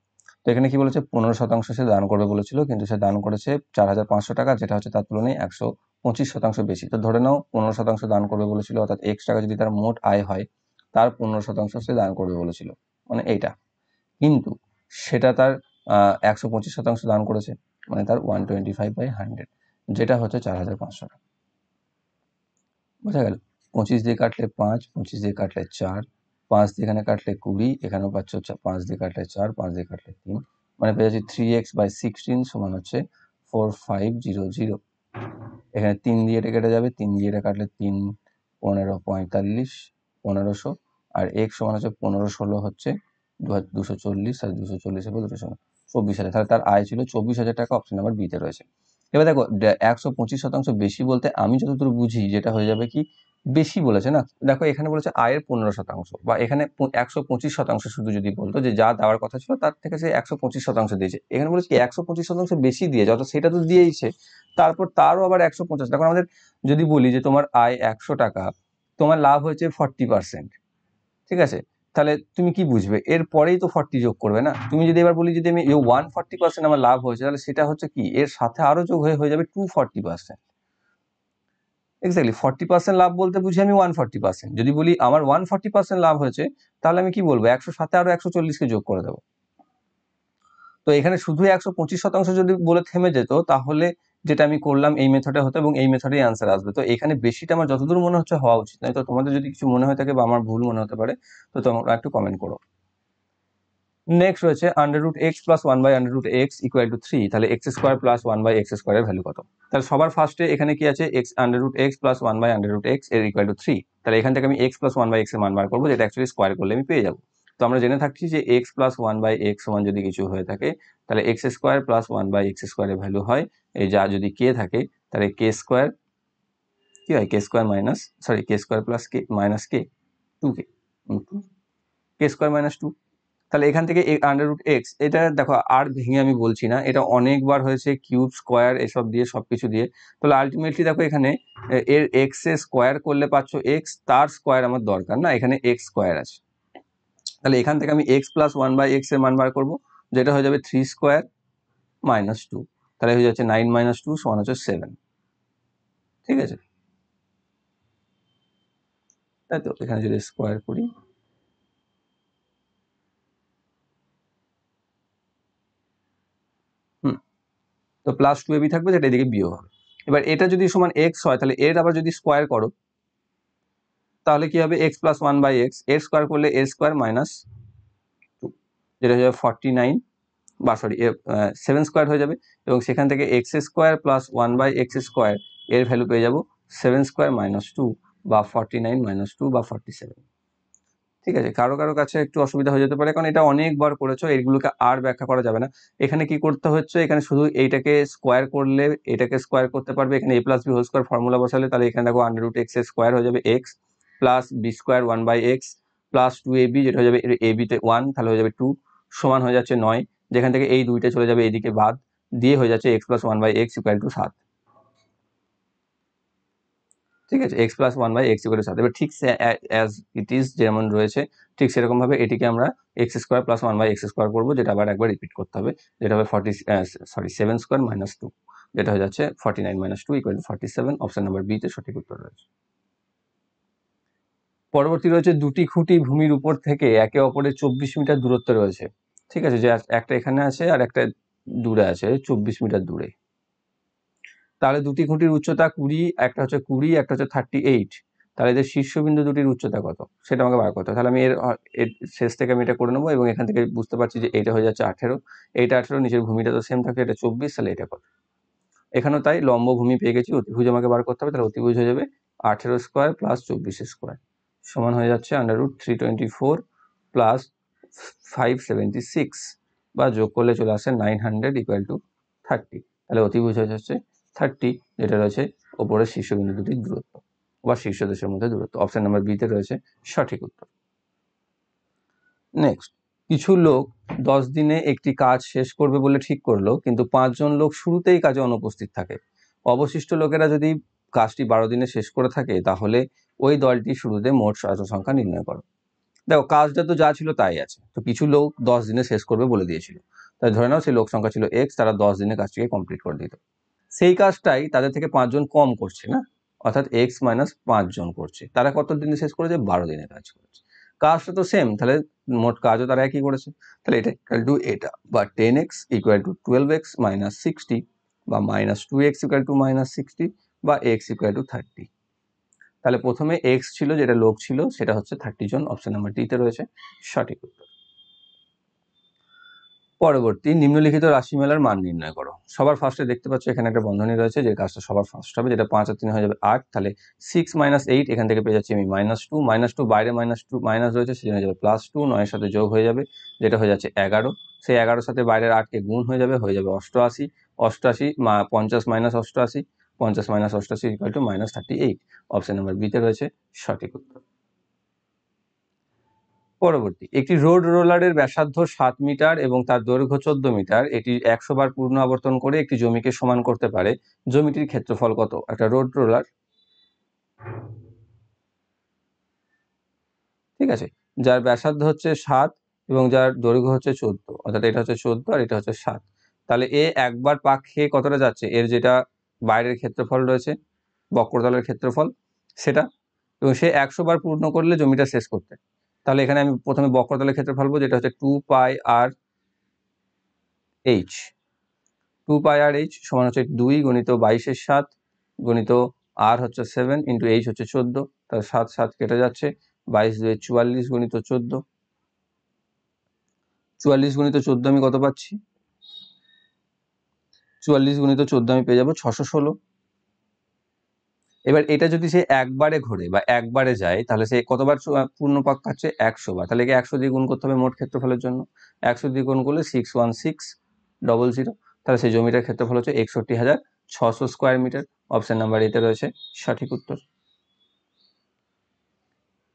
তো এখানে কি বলেছে? 15% সে দান করবে বলেছিল, কিন্তু সে দান করেছে 4500 টাকা, যেটা হচ্ছে তার তুলনায় 125% বেশি। তো ধরে নাও 15% দান করবে বলেছিল, অর্থাৎ x টাকা যদি তার মোট আয় হয়, তার 15% সে দান করবে বলেছিল, মানে এইটা। কিন্তু সেটা তার 125% দান করেছে, মানে তার 125/100, যেটা হচ্ছে 4500 টাকা। বোঝা গেল? 25 দিয়ে কাটলে 5, 25 দিয়ে কাটলে 4, 5 দিয়ে এখানে কাটলে 20, এখানেও পাচ্ছ 5 দিয়ে কাটলে 4, 5 দিয়ে কাটলে 3, মানে পেয়ে যাচ্ছি 3x/16 সমান হচ্ছে 4500। এখানে 3 দিয়ে এটা কেটে যাবে, 3 দিয়ে এটা কাটলে 3 15 45 1500, আর x সমান হচ্ছে 15 16 হচ্ছে 240, আর 240 হবে 24,000। তাহলে তার আয় ছিল 24,000 টাকা। অপশন নাম্বার বি তে রয়েছে। এবার দেখো 125% বেশি বলতে আমি যতদূর বুঝি যেটা হয়ে যাবে কি, বেশি বলেছে না। দেখো এখানে বলেছে আয়ের 15%, বা এখানে 125% শুধু যদি বলতো যে যা দেওয়ার কথা ছিল তার থেকে সে 125% দিয়েছে, এখানে বলেছে কি 125% বেশি দিয়েছে, অর্থাৎ সেটা তো দিয়েইছে, তারপর তারও আবার 150। দেখো আমাদের যদি বলি যে তোমার আয় 100 টাকা, তোমার লাভ হয়েছে 40%, ঠিক আছে, তাহলে তুমি কি বুঝবে? এর পরেই তো 40 যোগ করবে না। তুমি যদি এবার বলি যদি আমি 140% আমার লাভ হয়েছে, তাহলে সেটা হচ্ছে কি এর সাথে আরো যোগ হয়ে যাবে 240%। এক্স্যাক্টলি 40% লাভ বলতে বুঝি আমি 140%। যদি বলি আমার 140% লাভ হয়েছে, তাহলে আমি কি বলবো? 100 সাথে আরো 140কে যোগ করে দেবো। তো এখানে শুধু 125% যদি বলে থেমে যেত, তাহলে যেটা আমি করলাম এই মেথডে হতো এবং এই মেথডেই অ্যান্সার আসবে। তো এখানে বেশিটা আমার যতদূর মনে হচ্ছে হওয়া উচিত নয়। তো তোমাদের যদি কিছু মনে হয়ে থাকে বা আমার ভুল মনে হতে পারে, তো তোমরা একটু কমেন্ট করো। নেক্সট রয়েছে √x + 1/√x = 3, তাহলে x² + 1/x² এর ভ্যালু কত? তাহলে সবার ফার্স্টে এখানে কি আছে? √x + 1/√x এর = 3। তাহলে এখান থেকে আমি x + 1/x এর মান বার করবো, যেটা অ্যাকচুয়ালি স্কোয়ার করলে আমি পেয়ে যাবো। তো আমরা জেনে থাকছি যে x + 1/x সমান যদি কিছু হয়ে থাকে, তাহলে x² + 1/x² এর ভ্যালু হয়, এই যা যদি k থাকে তাহলে k² কি হয়? k² + k - k 2k k² - 2। তাহলে এখান থেকে √x, এটা দেখো আর ভেঙে আমি বলছি না, এটা অনেকবার হয়েছে, কিউব স্কোয়ার এসব দিয়ে সবকিছু দিয়ে। তাহলে আলটিমেটলি দেখো এখানে এর x এর স্কোয়ার করলে পাচ্ছ x, তার স্কোয়ার আমার দরকার না, এখানে x² আছে। তাহলে এখান থেকে আমি x + 1/x এর মান বার করবো, যেটা হয়ে যাবে 3² - 2, তাহলে হয়ে যাচ্ছে 9 - 2 সমান হচ্ছে 7। ঠিক আছে, তাই তো এখানে যদি স্কোয়ার করি, তো +2ab থাকবে, যেটা এদিকে বিয়োগ হবে। এবার এটা যদি সমান x হয়, তাহলে এর আবার যদি স্কোয়ার করো, তাহলে কি হবে? x + 1/x, এর স্কোয়ার করলে a² - 2, যেটা হয়ে যাবে 49, বা সরি 7² হয়ে যাবে, এবং সেখান থেকে x² + 1/x² এর ভ্যালু পেয়ে যাবো 7² - 2, বা 49 - 2, বা 47। ঠিক আছে, কারো কারো কাছে একটু অসুবিধা হয়ে যেতে পারে, কারণ এটা অনেকবার করেছো, এইগুলোকে আর ব্যাখ্যা করা যাবে না। এখানে কি করতে হচ্ছে, এখানে শুধু এইটাকে স্কোয়ার করলে এটাকে স্কোয়ার করতে পারবে, এখানে a plus b whole square formula বসালে তাহলে এখানে দেখো আন্ডার রুট এক্স এর স্কোয়ার হয়ে যাবে x plus b square 1/x plus 2ab, যেটা হয়ে যাবে ab তে 1, তাহলে হয়ে যাবে 2 সমান হয়ে যাচ্ছে 9, যেখান থেকে এই দুইটা চলে যাবে এদিকে বাদ দিয়ে হয়ে যাচ্ছে x plus 1/x equal to 7। ঠিক আছে, x plus 1/x equal to 7। এবার ঠিক অ্যাজ ইট ইজ যেমন রয়েছে ঠিক সেরকম ভাবে এটিকে আমরা x square plus 1/x square করবো, যেটা আবার একবার রিপিট করতে হবে, যেটা হবে 7 স্কোয়ার মাইনাস 2, যেটা হয়ে যাচ্ছে 49 minus 2 equal to 47। Option number b তে সঠিক উত্তর রয়েছে। পরবর্তী রয়েছে দুটি খুঁটি ভূমির উপর থেকে একে অপরের 24 মিটার দূরত্বে রয়েছে। ঠিক আছে, যে একটা এখানে আছে আর একটা দূরে আছে 24 মিটার দূরে। তাহলে দুটি খুঁটির উচ্চতা 20, একটা হচ্ছে 20, একটা হচ্ছে 38। তাহলে এদের শীর্ষবিন্দু দুটির উচ্চতা কত সেটা আমাকে বার করতে হবে। তাহলে আমি এর শেষ থেকে আমি এটা করে নেবো, এবং এখান থেকে বুঝতে পারছি যে এটা হয়ে যাচ্ছে 18, এইটা 18, নিচের ভূমিটা তো সেম থাকে, এটা 24, তাহলে এটা কত। এখানেও তাই লম্ব ভূমি পেয়ে গেছি, অতিভুজ আমাকে বার করতে হবে, তাহলে অতিভুজ হয়ে যাবে 18 স্কোয়ার প্লাস 24 স্কোয়ার সমান হয়ে যাচ্ছে আন্ডার রুট 324 প্লাস 576, বা যোগ করলে চলে আসে 900 ইকুয়াল টু 30। তাহলে অতিভুজ হয়ে যাচ্ছে 30, যেটা রয়েছে ওপরের শীর্ষবিন্দু দুটির দূরত্ব বা শীর্ষ দেশের মধ্যে দূরত্ব। অপশন নাম্বার বি তে রয়েছে সঠিক উত্তর। নেক্সট, কিছু লোক 10 দিনে একটি কাজ শেষ করবে বলে ঠিক করলো, কিন্তু 5 জন লোক শুরুতেই কাজে অনুপস্থিত থাকে। অবশিষ্ট লোকেরা যদি কাজটি 12 দিনে শেষ করে থাকে, তাহলে ওই দলটি শুরুতে মোট সংখ্যা নির্ণয় করো। দেখো, কাজটা তো যা ছিল তাই আছে, তো কিছু লোক 10 দিনে শেষ করবে বলে দিয়েছিল, তাই ধরে নাও সেই লোক সংখ্যা ছিল x, তারা 10 দিনে কাজটিকে কমপ্লিট করে দিত। সেই কাজটাই তাদের থেকে 5 জন কম করছে না, অর্থাৎ x মাইনাস 5 জন করছে, তারা কত দিনে শেষ করেছে, 12 দিনে কাজ করেছে। কাজটা তো সেম, তাহলে মোট কাজও তারা একই করেছে, তাহলে এটা ইকুয়াল টু এটা, বা 10x equal to 12x minus 60, বা minus 2x equal to minus 60, বা x ইকুয়াল টু 30। তাহলে প্রথমে x ছিল, যেটা লোক ছিল, সেটা হচ্ছে 30 জন। অপশন নাম্বার ডি তে রয়েছে সঠিক উত্তর। পরবর্তী, নিম্নলিখিত রাশিমালার মান নির্ণয় করো। সবার ফার্স্টে দেখতে পাচ্ছ এখানে একটা বন্ধনী রয়েছে, যে কাজটা সবার ফার্স্ট হবে, যেটা 5 আর 3 হয়ে যাবে 8, তাহলে 6 মাইনাস 8, এখান থেকে পেয়ে যাচ্ছি আমি -2, বাইরে -2 মাইনাস রয়েছে, সেজন্য হয়ে যাবে +2, 9 এর সাথে যোগ হয়ে যাবে, যেটা হয়ে যাচ্ছে 11, সেই 11 সাথে বাইরের 8 কে গুণ হয়ে যাবে 88, 50 minus 88, 50 minus 88 equal to -38। Option number b তে রয়েছে সঠিক উত্তর। পরবর্তী, একটি রোড রোলারের ব্যাসার্ধ 7 মিটার এবং তার দৈর্ঘ্য 14 মিটার, এটি 100 বার পূর্ণ আবর্তন করে একটি জমিকে সমান করতে পারে, জমিটির ক্ষেত্রফল কত। একটা রোড রোলার, ঠিক আছে, যার ব্যাসার্ধ হচ্ছে 7 এবং যার দৈর্ঘ্য হচ্ছে 14, অর্থাৎ এটা হচ্ছে 14 আর এটা হচ্ছে 7, তাহলে এ একবার পাক খেয়ে কতটা যাচ্ছে, এর যেটা বাইরের ক্ষেত্রফল রয়েছে, বক্রতলের ক্ষেত্রফল, সেটা, এবং সে 100 বার পূর্ণ করলে জমিটা শেষ করতে। তাহলে এখানে আমি প্রথমে বক্রতলের ক্ষেত্রফল বলবো, যেটা হচ্ছে 2πr/h। 2πr/h সমান হচ্ছে 2 গুণিত 22 এর 7 গুণিত r হচ্ছে 7 ইন্টু h হচ্ছে 14, তাহলে 7 7 কেটে যাচ্ছে, 22 2 44 গুণিত 14, 44 গুণিত 14 আমি কত পাচ্ছি, 44 গুণিত 14 আমি পেয়ে যাবো 616। এবার এটা যদি সে একবারে ঘোরে বা একবারে যায়, তাহলে সে কতবার পূর্ণ পাক খাচ্ছে, 100 বার। তাহলে 100 দিয়ে গুণ করতে হবে মোট ক্ষেত্রফলের জন্য, 100 দিয়ে গুণ করলে 61600, তাহলে সেই জমিটার ক্ষেত্রফল হচ্ছে 61,600 স্কোয়ার মিটার। অপশন নাম্বার এতে রয়েছে সঠিক উত্তর।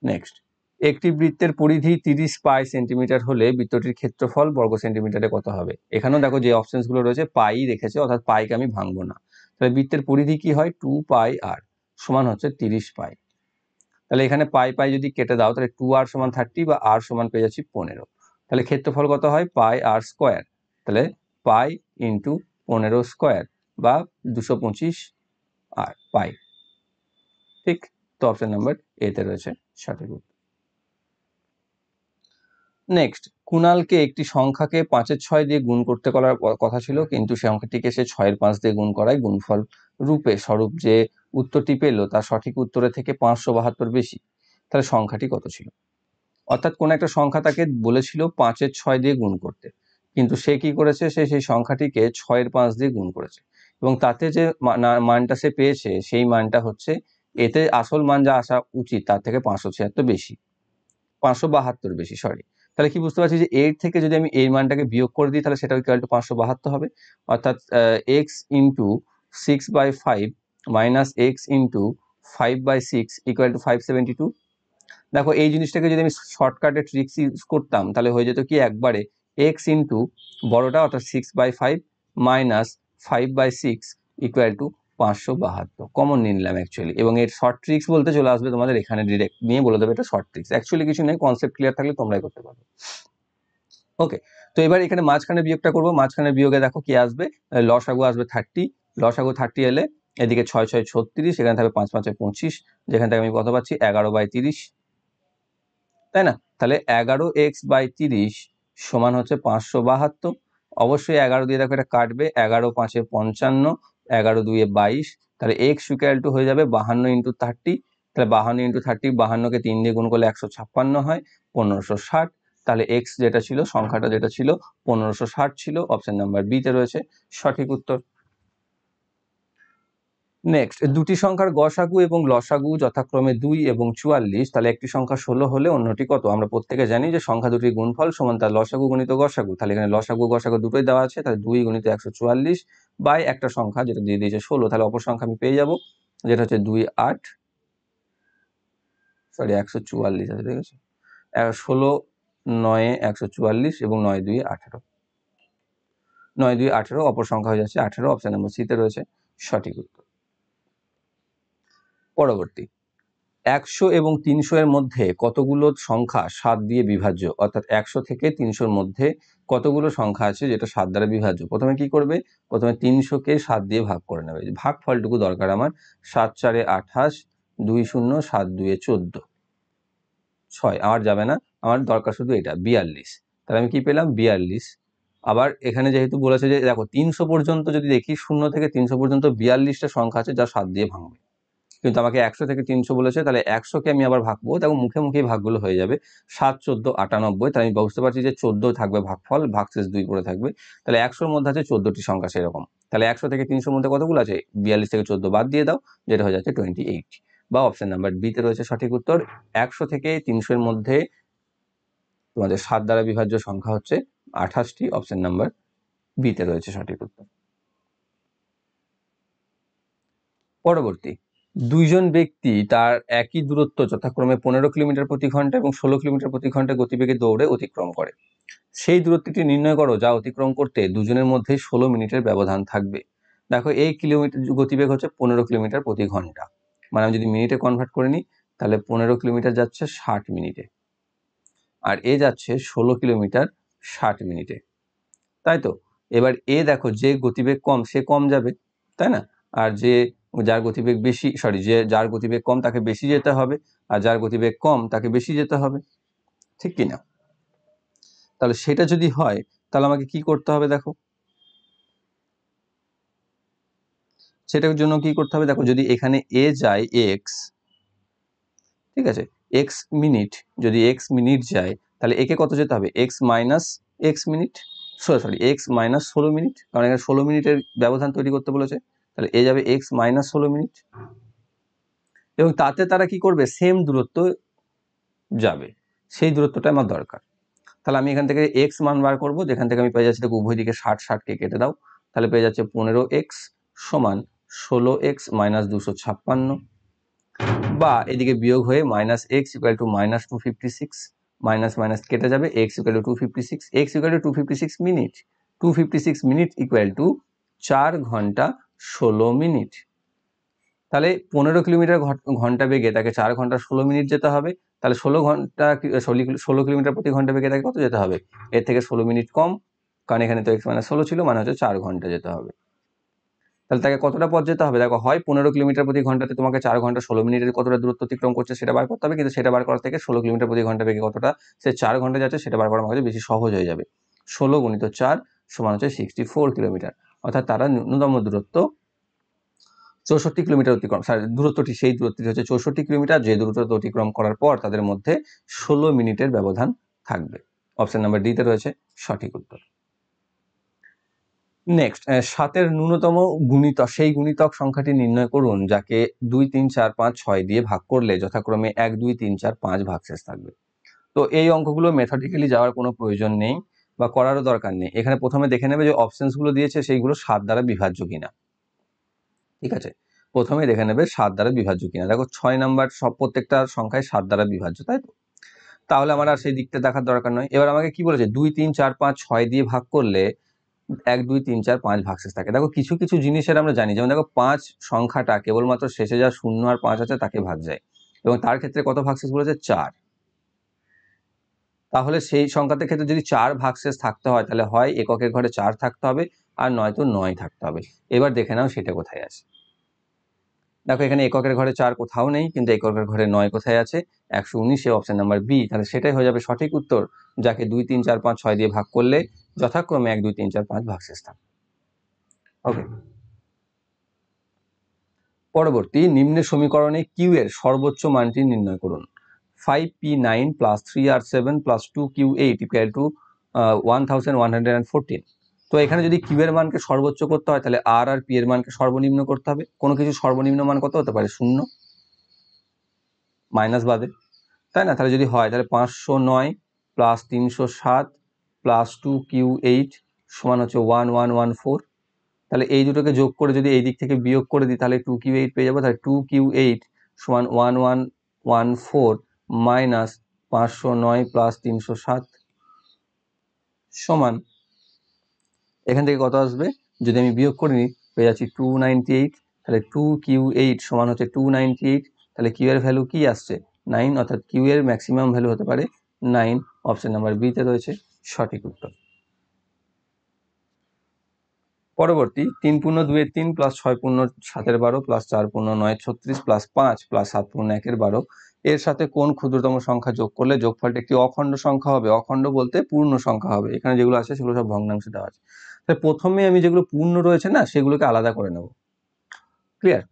নেক্সট, একটি বৃত্তের পরিধি 30 পাই সেন্টিমিটার হলে বৃত্তটির ক্ষেত্রফল বর্গ সেন্টিমিটারে কত হবে। এখানেও দেখো যে অপশনস গুলো রয়েছে পাই রেখেছে, অর্থাৎ পাইকে আমি ভাঙবো না। তাহলে বৃত্তের পরিধি কি হয়, 2πr সমান হচ্ছে 30 পাই। তাহলে এখানে পাই পাই যদি কেটে দাও, তাহলে 2r সমান 30 বা r সমান পেয়ে যাচ্ছি 15। তাহলে ক্ষেত্রফল কত হয়, πr স্কোয়ার, তাহলে পাই ইন্টু 15 স্কোয়ার বা 225 আর পাই। ঠিক, তো অপশন নাম্বার এতে রয়েছে সঠিক উত্তর। নেক্সট, কুণালকে একটি সংখ্যাকে 5-এর 6 দিয়ে গুণ করতে করার কথা ছিল, কিন্তু সংখ্যাটিকে সে 6-এর 5 দিয়ে গুণ করায় গুণফল রূপে স্বরূপ যে উত্তরটি পেল তার সঠিক উত্তরের থেকে 572 বেশি। তাহলে সংখ্যাটি কত ছিল। অর্থাৎ কোন একটা সংখ্যা তাকে বলেছিল 5-এর 6 দিয়ে গুণ করতে, কিন্তু সে কি করেছে, সে সেই সংখ্যাটিকে 6-এর 5 দিয়ে গুণ করেছে, এবং তাতে যে মানটা সে পেয়েছে সেই মানটা হচ্ছে এতে আসল মান যা আসা উচিত তার থেকে 576 বেশি। 572 বেশি, সরি। তাহলে কি বুঝতে পারছি যে 8 থেকে যদি আমি এই মানটাকে বিয়োগ করে দিই তাহলে সেটা ইকুয়াল টু 572 হবে, অর্থাৎ x into 6/5 minus x into 5/6 equal to 572। দেখো এই জিনিসটাকে যদি আমি শর্টকাটে ট্রিক্স ইউজ করতাম তাহলে হয়ে যেত কি একবারে x ইন্টু বড়টা অর্থাৎ 6/5 মাইনাস 5/6 ইকুয়াল টু 572 কমন নিলাম অ্যাকচুয়ালি, এবং এর শর্ট ট্রিক্স বলতে চলে আসবে তোমাদের এখানে ডিরেক্ট নিয়ে বলে দেবে এটা শর্ট ট্রিক্স, অ্যাকচুয়ালি কিছু নেই, কনসেপ্ট ক্লিয়ার থাকলে তোমরাই করতে পারবে। ওকে, তো এবার এখানে মাঝখানে বিয়োগটা করবো, মাঝখানে বিয়োগে দেখো কি আসবে, লসাগু আসবে 30, লসাগু 30 এলে এদিকে 6 6 36, এখানে থাকবে 5 5 25, যেখান থেকে আমি কত পাচ্ছি 11/30, তাই না? তাহলে 11x/30 সমান হচ্ছে 572। অবশ্যই 11 দিয়ে দেখো এটা কাটবে, 11 5 55, 11 2 22, তাহলে x ইকুয়াল টু হয়ে যাবে 52 ইন্টু 30, তাহলে 52 ইন্টু 30, 52কে 3 দিয়ে গুণ করলে 156 হয়, 1560। তাহলে x যেটা ছিল, সংখ্যাটা যেটা ছিল 1560 ছিল, অপশন নাম্বার বি তে রয়েছে সঠিক উত্তর। নেক্সট, দুটি সংখ্যার গসাগু এবং লসাগু যথাক্রমে 2 এবং 44, তাহলে একটি সংখ্যা 16 হলে অন্যটি কত? আমরা প্রত্যেকে জানি যে সংখ্যা দুটির গুণফল সমান তার লসাগু গুণিত গসাগু, তাহলে এখানে লসাগু গসাগু দুটোই দেওয়া আছে, তাহলে 2 গুণিত 144 বাই একটা সংখ্যা যেটা দিয়ে দিয়েছে 16, তাহলে অপর সংখ্যা আমি পেয়ে যাব যেটা হচ্ছে 2 8, সরি 144 আছে, ঠিক আছে, 16 9 144 এবং 9 2 18, 9 2 18, অপর সংখ্যা হয়ে যাচ্ছে 18, অপশন নম্বর সি তে রয়েছে সঠিক উত্তর। পরবর্তী, 100 এবং 300 এর মধ্যে কতগুলো সংখ্যা 7 দিয়ে বিভাজ্য, অর্থাৎ 100 থেকে 300 এর মধ্যে কতগুলো সংখ্যা আছে যেটা 7 দ্বারা বিভাজ্য। প্রথমে কি করবে, প্রথমে 300 কে 7 দিয়ে ভাগ করে নেবে, ভাগ ফলটুকু দরকার আমার, 7 4 28, 2 0, 7 2 14, 6 আমার যাবে না, আমার দরকার শুধু এটা 42, তাহলে আমি কি পেলাম 42। আবার এখানে যেহেতু বলেছে যে দেখো 300 পর্যন্ত যদি দেখি, 0 থেকে 300 পর্যন্ত 42টা সংখ্যা আছে যা 7 দিয়ে ভাঙবে, কিন্তু আমাকে 100 থেকে 300 বলেছে, তাহলে 100কে আমি আবার ভাগবো, দেখো মুখে মুখেই ভাগগুলো হয়ে যাবে, 7 14 98, তাহলে আমি বুঝতে পারছি যে 14 থাকবে ভাগফল, ভাগশেষ 2 পড়ে থাকবে, তাহলে 100-র মধ্যে আছে 14টি সংখ্যা সেরকম, তাহলে 100 থেকে 300-র মধ্যে কতগুলো আছে, 42 থেকে 14 বাদ দিয়ে দাও, যেটা হয়ে যাচ্ছে 28, বা অপশন নাম্বার বি তে রয়েছে সঠিক উত্তর। 100 থেকে 300-এর মধ্যে তোমাদের 7 দ্বারা বিভাজ্য সংখ্যা হচ্ছে 28টি, অপশন নাম্বার বি তে রয়েছে সঠিক উত্তর। পরবর্তী, দুইজন ব্যক্তি তার একই দূরত্ব যথাক্রমে 15 কিলোমিটার প্রতি ঘন্টা এবং 16 কিলোমিটার প্রতি ঘন্টা গতিবেগে দৌড়ে অতিক্রম করে, সেই দূরত্বটি নির্ণয় করো যা অতিক্রম করতে দুজনের মধ্যে 16 মিনিটের ব্যবধান থাকবে। দেখো এই কিলোমিটার গতিবেগ হচ্ছে 15 কিলোমিটার প্রতি ঘন্টা, মানে আমি যদি মিনিটে কনভার্ট করে নিই তাহলে 15 কিলোমিটার যাচ্ছে 60 মিনিটে, আর এ যাচ্ছে 16 কিলোমিটার 60 মিনিটে, তাই তো? এবার এ দেখো যে গতিবেগ কম সে কম যাবে, তাই না? আর যার গতিবেগ বেশি, সরি, যার গতিবেগ কম তাকে বেশি যেতে হবে, আর যার গতিবেগ কম তাকে বেশি যেতে হবে, ঠিক কি না? তাহলে সেটা যদি হয় তাহলে আমাকে কি করতে হবে, দেখো সেটার জন্য কি করতে হবে, দেখো যদি এখানে এ যায় এক্স, ঠিক আছে, এক্স মিনিট, যদি এক্স মিনিট যায় তাহলে একে কত যেতে হবে, x minus x minute, sorry x minus 16 minute, কারণ এখানে 16 মিনিটের ব্যবধান তৈরি করতে বলেছে, তাহলে এ যাবে এক্স মাইনাস 16 মিনিট, এবং তাতে তারা কি করবে, সেম দূরত্ব যাবে, সেই দূরত্বটা আমার দরকার। তাহলে আমি এখান থেকে এক্স মান বার করবো, যেখান থেকে আমি পেয়ে যাচ্ছি দেখো উভয় দিকে 60 60 কে কেটে দাও, তাহলে পেয়ে যাচ্ছে 15x সমান 16x মাইনাস 256, বা এদিকে বিয়োগ হয়ে minus x equal two minus 256, minus minus কেটে যাবে, x equal two 256, x equal two 256 minute, 256 minute equal to 4 ঘন্টা 16 মিনিট। তাহলে 15 কিলোমিটার ঘন্টা বেগে তাকে 4 ঘন্টা 16 মিনিট যেতে হবে, তাহলে 16 কিলোমিটার প্রতি ঘন্টা বেগে তাকে কত যেতে হবে, এর থেকে 16 মিনিট কম, কারণ এখানে তো এক্স মাইনাস 16 ছিল, মানে হচ্ছে 4 ঘন্টা যেতে হবে। তাহলে তাকে কতটা পথ যেতে হবে, দেখো হয় 15 কিলোমিটার প্রতি ঘন্টাতে তোমাকে 4 ঘন্টা 16 মিনিটের কতটা দূরত্ব অতিক্রম করছে সেটা বার করতে হবে, কিন্তু সেটা বার করার থেকে 16 কিলোমিটার প্রতি ঘন্টা বেগে কতটা সে 4 ঘন্টা যাচ্ছে সেটা বার করা আমার কাছে বেশি সহজ হয়ে যাবে। 16 গুণিত 4 সমান হচ্ছে 64 কিলোমিটার, অর্থাৎ তারা ন্যূনতম দূরত্ব 64 কিলোমিটার অতিক্রম, দূরত্বটি সেই দূরত্বটি হচ্ছে 64 কিলোমিটার, যে দূরত্ব অতিক্রম করার পর তাদের মধ্যে 16 মিনিটের ব্যবধান থাকবে, অপশন নাম্বার ডি তে রয়েছে সঠিক উত্তর। নেক্সট, 7-এর ন্যূনতম গুণিতক, সেই গুণিতক সংখ্যাটি নির্ণয় করুন যাকে 2 3 4 5 6 দিয়ে ভাগ করলে যথাক্রমে 1 2 3 4 5 ভাগশেষ থাকবে। তো এই অঙ্কগুলো মেথডিক্যালি যাওয়ার কোনো প্রয়োজন নেই বা করারও দরকার নেই। এখানে প্রথমে দেখে নেবে যে অপশনসগুলো দিয়েছে সেইগুলো 7 দ্বারা বিভাজ্য কিনা। ঠিক আছে, প্রথমে দেখে নেবে 7 দ্বারা বিভাজ্য কিনা। দেখো 6 নাম্বার সব প্রত্যেকটা সংখ্যায় 7 দ্বারা বিভাজ্য, তাই তো? তাহলে আমার আর সেই দিকটা দেখার দরকার নয়। এবার আমাকে কি বলেছে, 2 3 4 5 6 দিয়ে ভাগ করলে 1 2 3 4 5 ভাগশেষ থাকে। দেখো কিছু কিছু জিনিসের আমরা জানি, যেমন দেখো 5 সংখ্যাটা কেবলমাত্র শেষে যা 0 আর 5 আছে তাকে ভাগ যায়, এবং তার ক্ষেত্রে কত ভাগশেষ বলেছে, 4। তাহলে সেই সংখ্যাটার ক্ষেত্রে যদি 4 ভাগশেষ থাকতে হয়, তাহলে হয় এককের ঘরে 4 থাকতে হবে, আর নয়তো 9 থাকতে হবে। এবার দেখে নাও সেটা কোথায় আছে। দেখো এখানে এককের ঘরে 4 কোথাও নেই, কিন্তু এককের ঘরে 9 কোথায় আছে, 119, অপশন নাম্বার বি। তাহলে সেটাই হয়ে যাবে সঠিক উত্তর, যাকে 2 3 4 5 6 দিয়ে ভাগ করলে যথাক্রমে 1 2 3 4 5 ভাগশেষ থাকে। ওকে, পরবর্তী, নিম্নের সমীকরণে কিউ এর সর্বোচ্চ মানটি নির্ণয় করুন। 5p9 plus 3r7 plus 2q8 equal to 1114। তো এখানে যদি কিউ এর মানকে সর্বোচ্চ করতে হয়, তাহলে আর আর পি এর মানকে সর্বনিম্ন করতে হবে। কোনো কিছু সর্বনিম্ন মান কত হতে পারে, 0 মাইনাস বাদে, তাই না? তাহলে যদি হয়, তাহলে 509 প্লাস 307 প্লাস 2q8 সমান হচ্ছে 1114। তাহলে এই দুটোকে যোগ করে যদি এই দিক থেকে বিয়োগ করে দিই, তাহলে 2q8 পেয়ে যাবো। তাহলে 2q8 সমান 1114 মাইনাস 509 প্লাস 307 সমান, এখান থেকে কত আসবে, যদি আমি বিয়োগ করে নিই পেয়ে যাচ্ছি 298। তাহলে 2q8 সমান হচ্ছে 298। তাহলে কিউ এর ভ্যালু কি আসছে, 9, অর্থাৎ কিউ এর ম্যাক্সিমাম ভ্যালু হতে পারে 9। অপশন নাম্বার বি তে রয়েছে সঠিক উত্তর। পরবর্তী, 3 পূর্ণ 2 এর 3 প্লাস 6 পূর্ণ 7 এর 12 প্লাস 4 পূর্ণ 9 36 প্লাস 5 প্লাস 7 পূর্ণ 1 এর 12 এর সাথে কোন ক্ষুদ্রতম সংখ্যা যোগ করলে যোগফলটা একটি অখণ্ড সংখ্যা হবে। অখণ্ড বলতে পূর্ণ সংখ্যা হবে। এখানে যেগুলো আছে সেগুলো সব ভগ্নাংশে দেওয়া আছে। তাই প্রথমে আমি যেগুলো পূর্ণ রয়েছে না, সেগুলোকে আলাদা করে নেব। ক্লিয়ার?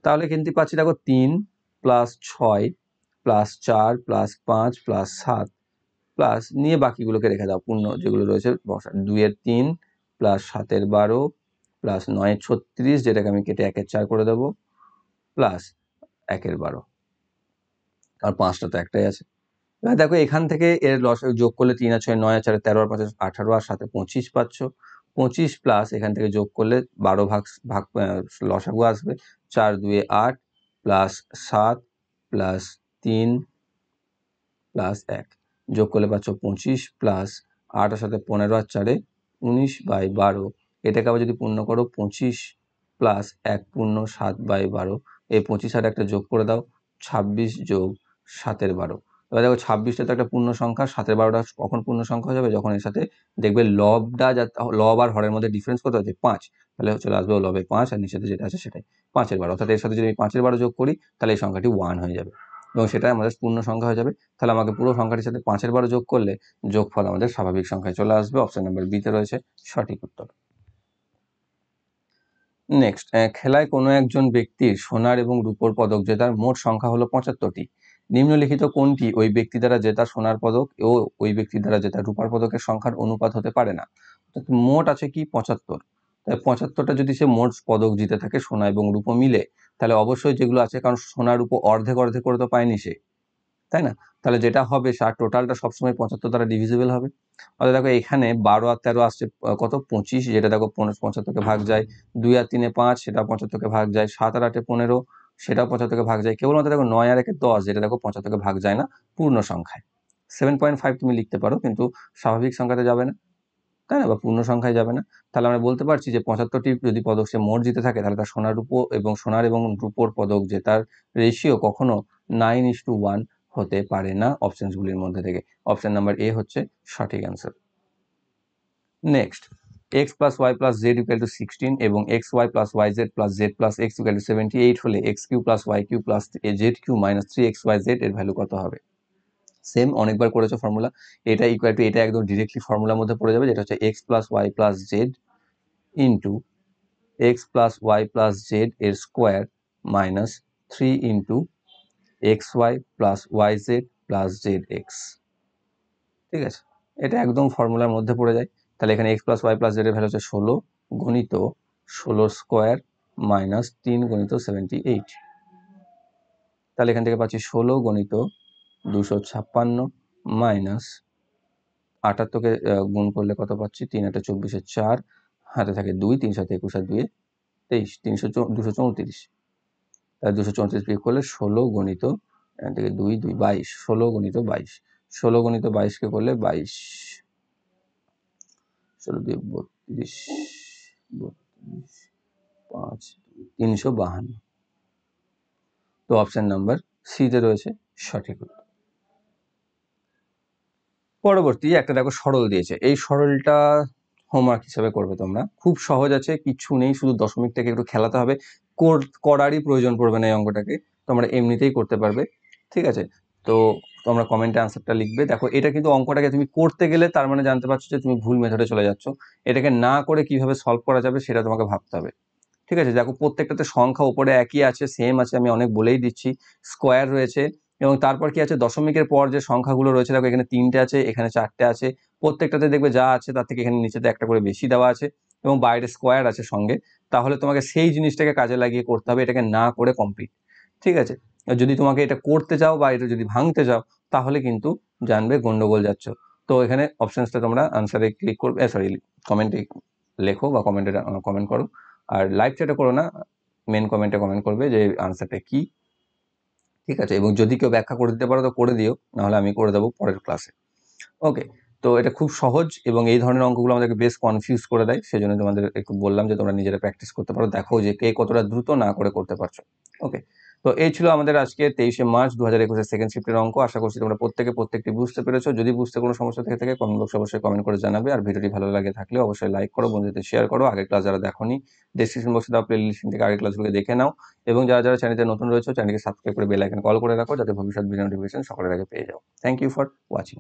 তাহলে কিন্তু পাচ্ছি, দেখো 3 plus 6 plus 4 plus 5 plus 7 plus নিয়ে বাকিগুলোকে রেখে দাও, পূর্ণ যেগুলো রয়েছে বসা। 2 এর 3 প্লাস 7 এর 12 প্লাস 9 এর 36, যেটাকে আমি কেটে 1 এর 4 করে দেবো, প্লাস 1 এর 12, আর 5টা তো একটাই আছে। এবার দেখো এখান থেকে এর যোগ করলে 3 আর 6 9 আর 4 13 আর 5 18 আর 7 25 পাচ্ছ। 25 প্লাস এখান থেকে যোগ করলে 12 ভাগ ভাগ লসাগু আসবে, 4 2 8 প্লাস 7 প্লাস 3 প্লাস 1 যোগ করলে পাচ্ছ 25 প্লাস 8 আর সাথে 15 আর 4 19/12। এটাকে আবার যদি পূর্ণ করো, 25 প্লাস 1 পূর্ণ 7/12। এই 25 আর একটা যোগ করে দাও, 26 যোগ 7 এর 12। এবার দেখো 26টা তো একটা পূর্ণ সংখ্যা, 7 এর 12টা কখন পূর্ণ সংখ্যা হয়ে যাবে, যখন এর সাথে দেখবে লবটা, লব আর হরের মধ্যে ডিফারেন্স কত আছে, 5। তাহলে চলে আসবে লবে 5, আর নিচেতে যেটা আছে সেটাই 5 এর 12। অর্থাৎ এর সাথে যদি আমি 5 এর 12 যোগ করি, তাহলে এই সংখ্যাটি 1 হয়ে যাবে, এবং সেটাই আমাদের পূর্ণ সংখ্যা হয়ে যাবে। তাহলে আমাকে পুরো সংখ্যাটির সাথে 5 এর 12 যোগ করলে যোগফল আমাদের স্বাভাবিক সংখ্যায় চলে আসবে। অপশন নাম্বার বি তে রয়েছে সঠিক উত্তর। নেক্সট, খেলায় কোনো একজন ব্যক্তির সোনার এবং রূপোর পদক জেতার মোট সংখ্যা হলো 75টি। নিম্নলিখিত কোনটি ওই ব্যক্তি দ্বারা জেতা সোনার পদক ও ওই ব্যক্তি দ্বারা জেতা রূপার পদকের সংখ্যার অনুপাত হতে পারে না। মোট আছে কি, 75। তাই 75টা যদি সে মোট পদক জিতে থাকে সোনা এবং রূপো মিলে, তাহলে অবশ্যই যেগুলো আছে, কারণ সোনা রূপো অর্ধেক অর্ধেক করে তো পায়নি সে, তাই না? তাহলে যেটা হবে, তার টোটালটা সবসময় 75 দ্বারা ডিভিজিবল হবে। অর্থাৎ দেখো এখানে 12 আর 13 আসছে কত, 25, যেটা দেখো 75কে ভাগ যায়। 2 আর 3 5, সেটা 75কে ভাগ যায়। 7 আর 8 15, সেটাও 75কে ভাগ যায়। কেবলমাত্র দেখো 9 আর 1 10, যেটা দেখো 75কে ভাগ যায় না পূর্ণ সংখ্যায়। 7.5 তুমি লিখতে পারো, কিন্তু স্বাভাবিক সংখ্যাতে যাবে না, তাই না, বা পূর্ণ সংখ্যায় যাবে না। তাহলে আমরা বলতে পারছি যে 75টি যদি পদক সে মোট জিতে থাকে, তাহলে তার সোনার এবং রূপোর পদক জেতার রেশিও কখনো 9:1 হতে পারে না অপশনসগুলির মধ্যে থেকে। অপশন নাম্বার এ হচ্ছে সঠিক answer. Next, x plus y plus z equal to 16 এবং x y plus y z plus z plus x equal to 78 হলে x cube plus y cube plus z cube minus 3xyz এর value কত হবে। Same অনেকবার করেছো formula, এটা equal to এটা একদম ডিরেক্টলি ফর্মুলার মধ্যে পড়ে যাবে, যেটা হচ্ছে x plus y plus z into x plus y plus z এর square minus 3 into x y plus y z plus z x. ঠিক আছে, এটা একদম ফর্মুলার মধ্যে পড়ে যায়। তাহলে এখানে x plus y plus z এর ভ্যালু হচ্ছে 16 গণিত 16 স্কোয়ার মাইনাস 3 গণিত 78। তাহলে এখান থেকে পাচ্ছি 16 গণিত 256 মাইনাস 78কে গুণ করলে কত পাচ্ছি, 3 8 24 4, হাতে থাকে 2, 3 7 21 আর 2 23, 234, তাহলে 234 বিয়োগ করলে 16 গণিত এখান থেকে 2 2 22, 16 গণিত 22, 16 গণিত 22কে করলে 22, 16 2 32, 32, 5 352। তো অপশন নাম্বার সিতে রয়েছে সঠিক উত্তর। পরবর্তী একটা দেখো সরল দিয়েছে, এই সরলটা হোমওয়ার্ক হিসেবে করবে তোমরা, খুব সহজ আছে, কিছু নেই, শুধু দশমিকটাকে একটু খেলাতে হবে, করারই প্রয়োজন পড়বে না এই অঙ্কটাকে, তোমরা এমনিতেই করতে পারবে, ঠিক আছে। তো তোমরা কমেন্টে আনসারটা লিখবে। দেখো এটা কিন্তু অঙ্কটাকে তুমি করতে গেলে তার মানে জানতে পারছো যে তুমি ভুল মেথডে চলে যাচ্ছ, এটাকে না করে কিভাবে সলভ করা যাবে সেটা তোমাকে ভাবতে হবে, ঠিক আছে। দেখো প্রত্যেকটাতে সংখ্যা উপরে একই আছে, সেম আছে, আমি অনেক বলেই দিচ্ছি, স্কোয়ার রয়েছে, এবং তারপর কি আছে, দশমিকের পর যে সংখ্যাগুলো রয়েছে, দেখো এখানে 3টে আছে, এখানে 4টে আছে, প্রত্যেকটাতে দেখবে যা আছে তার থেকে এখানে নিচেতে একটা করে বেশি দেওয়া আছে, এবং বাইরে স্কোয়ার আছে সঙ্গে। তাহলে তোমাকে সেই জিনিসটাকে কাজে লাগিয়ে করতে হবে, এটাকে না করে কমপ্লিট, ঠিক আছে। আর যদি তোমাকে এটা করতে চাও বা এটা যদি ভাঙতে চাও তাহলে কিন্তু জানবে গন্ডগোল যাচ্ছ। তো এখানে অপশনসটা তোমরা আনসারে ক্লিক করবে, সরি কমেন্টে লেখো বা কমেন্টে কমেন্ট করো, আর লাইভ চ্যাটে করো না, মেন কমেন্টে কমেন্ট করবে যে আনসারটা কি, ঠিক আছে। এবং যদি কেউ ব্যাখ্যা করে দিতে পারো তো করে দিও, নাহলে আমি করে দেবো পরের ক্লাসে। ওকে, তো এটা খুব সহজ এবং এই ধরনের অঙ্কগুলো আমাদেরকে বেশ কনফিউজ করে দেয়, সেই জন্য তোমাদের একটু বললাম যে তোমরা নিজেরা প্র্যাকটিস করতে পারো, দেখো যে কে কতটা দ্রুত না করে করতে পারছো। ওকে, তো এই ছিল আমাদের আজকে 23শে মার্চ 2021 সেকেন্ড শিফটের অঙ্ক। আশা করছি তোমরা প্রত্যেকটি বুঝতে পেরেছো। যদি বুঝতে কোনো সমস্যা থেকে থাকে কমেন্ট বক্সে অবশ্যই কমেন্ট করে জানাবে, আর ভিডিওটি ভালো লাগে থাকলে অবশ্যই লাইক করো, বন্ধুদের শেয়ার করো। আগের ক্লাস যারা দেখোনি ডেসক্রিপশন বক্সে দেওয়া প্লে লিস্ট থেকে আগের ক্লাসগুলো দেখে নাও, এবং যারা যারা চ্যানেলে নতুন রয়েছে চ্যানেলকে সাবস্ক্রাইব করে বেল আইকন কল করে রাখো, যাতে ভবিষ্যৎ ভিডিও নোটিফিকেশন সকলের আগে পেয়ে যাও। Thank you for watching.